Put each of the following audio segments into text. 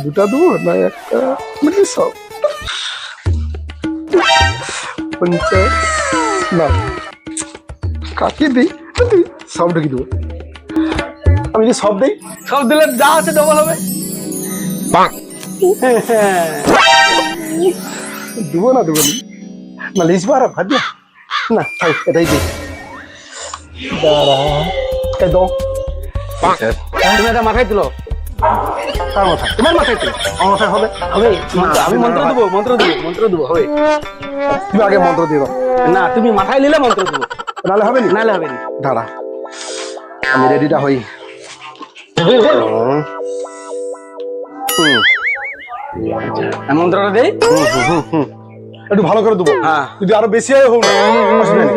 দুটা দেবো না একটা, মানে সব 50 না কাকে দিই, তুই সব ঢুকি দেবো। আমি যদি সব দিই, সব দিলে যা আছে ডবল হবে। দেবো না দেবো না লিখবো আর ভাবি না, তাই এটাই দিই। দাঁড়া এই দাও। তুমি এটা মাথায় তুলো। কার মাথায়? তোমার মাথায় তুলো। আমার মাথায় হবে? হবে আমি মন্ত্র দেবো, মন্ত্র দেবো হবে। তুমি আগে মন্ত্র দিয়ে দাও। না তুমি মাথায় নিলে মন্ত্র দেবো, নাহলে হবে না। নাহলে হবে না। দাঁড়া আমি রেডিটা হই। আমি মন্ত্রটা দেই। একটু ভালো করে দেবো, হ্যাঁ যদি আরো বেশি হয় হোক না, অসুবিধা নেই।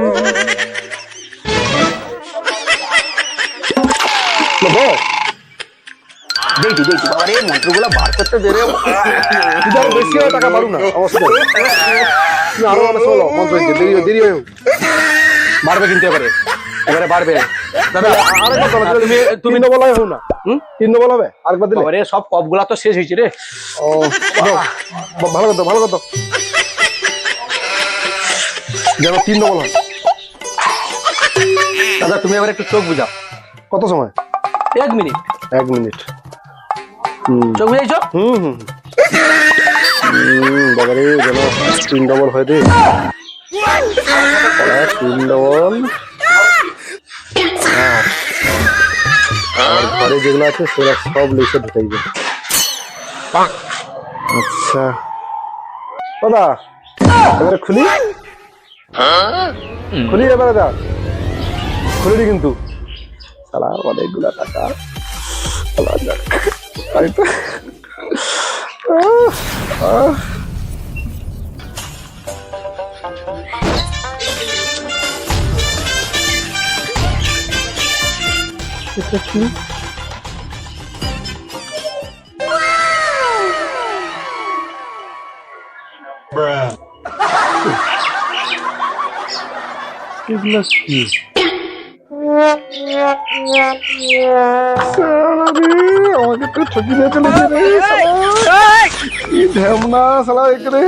দেইটি বাবারে মন্ত্রগুলো বার করতে দে রে। যদি আরো বেশি হয় টাকা বাড়ু না, অসুবিধা নেই। তুমি আরো অনেক সময় লাও, মন্ত্র দিতে দেরি হয় হোক। বাড়বে কিন্তু এবারে বাড়বে। তুমি বলাই হোক না, তিন বল হবে আরেকবার দিলে। বাবারে সব কপগুলা তো শেষ হয়েছে রে। ও ভালো কথা, ভালো কথা, যেন 3 ডবল হয়। দাদা তুমি এবার একটু চোখ বুঝাও। কত সময়? 1 মিনিট। 1 মিনিট। চোখ বুঝাইছো? বাবারে যেন 3 ডবল হয় রে। 3 ডবল। আর ঘরে যেগুলো আছে সেগুলো সব লিখে ঢুকাই যাবে। আচ্ছা দাদা এবারে খুলি, খুলি এবারে দা, খুলি কিন্তু সালা অনেকগুলা টাকা। এগুলা কি? আমাকে তো ঠকি দিয়ে চলে গেছে রে, কি ঢ্যামনা সালা এখানে।